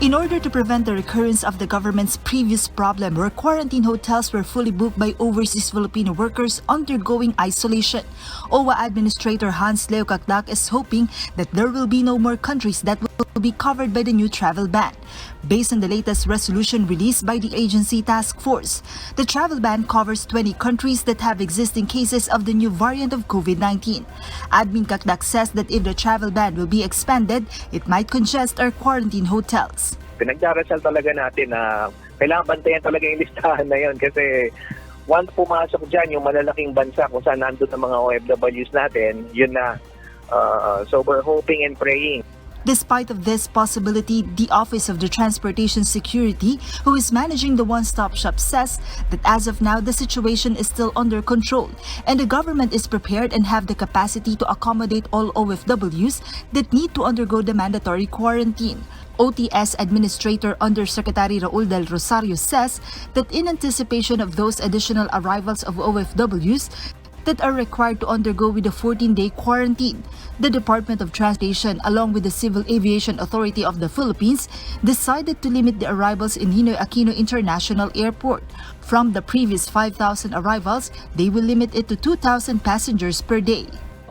In order to prevent the recurrence of the government's previous problem where quarantine hotels were fully booked by overseas Filipino workers undergoing isolation, OWWA Administrator Hans Leo Kakdak is hoping that there will be no more countries that will be covered by the new travel ban. Based on the latest resolution released by the agency task force, the travel ban covers 20 countries that have existing cases of the new variant of COVID-19. Admin Kakdak says that if the travel ban will be expanded, it might congest our quarantine hotels. Pinagdarasal talaga natin na kailangan bantayan talaga yung listahan na yun kasi once pumasok dyan yung malalaking bansa kung saan nandun ang mga OWWs natin, yun na. So we're hoping and praying. Despite of this possibility, the Office of the Transportation Security, who is managing the one-stop shop, says that as of now, the situation is still under control and the government is prepared and have the capacity to accommodate all OFWs that need to undergo the mandatory quarantine. OTS Administrator Undersecretary Raul Del Rosario says that in anticipation of those additional arrivals of OFWs that are required to undergo with a 14-day quarantine, the Department of Transportation, along with the Civil Aviation Authority of the Philippines, decided to limit the arrivals in Ninoy Aquino International Airport. From the previous 5,000 arrivals, they will limit it to 2,000 passengers per day.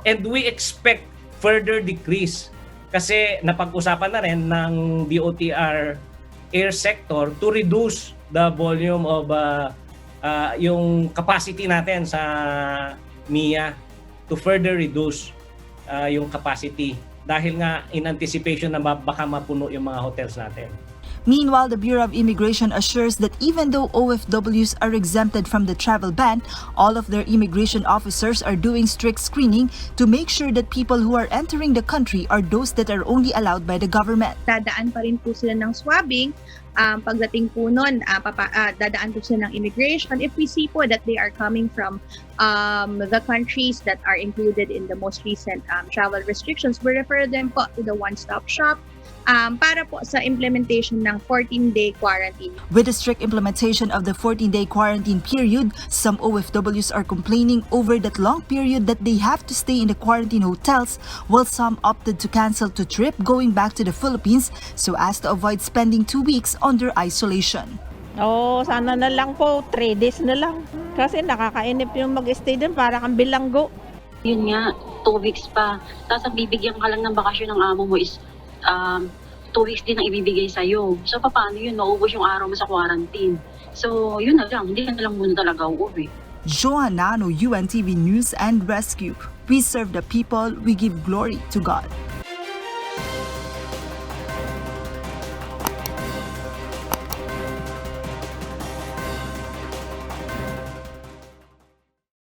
And we expect further decrease kasi napag-usapan na rin ng DOTR air sector to reduce the volume of yung capacity natin sa MIA to further reduce yung capacity dahil nga in anticipation na baka mapuno yung mga hotels natin. Meanwhile, the Bureau of Immigration assures that even though OFWs are exempted from the travel ban, all of their immigration officers are doing strict screening to make sure that people who are entering the country are those that are only allowed by the government. Dadaan pa rin po sila ng swabbing. Pagdating po nun, dadaan po sila ng immigration. If we see po that they are coming from the countries that are included in the most recent travel restrictions, we refer them po to the one-stop shop para po sa implementation ng 14-day quarantine. With the strict implementation of the 14-day quarantine period, some OFWs are complaining over that long period that they have to stay in the quarantine hotels, while some opted to cancel the trip going back to the Philippines so as to avoid spending 2 weeks under isolation. Sana na lang po, 3 days na lang. Kasi nakakainip yung mag-stay din para kang bilanggo. Yun nga, 2 weeks pa. Tapos ang bibigyan ka lang ng bakasyon ng amo mo is 2 weeks din ang ibibigay sa'yo. So, paano yun? Maubos yung araw mo sa quarantine. So, yun na lang. Hindi ka na lang muna talaga uuwi. Joanano, UNTV News and Rescue. We serve the people, we give glory to God.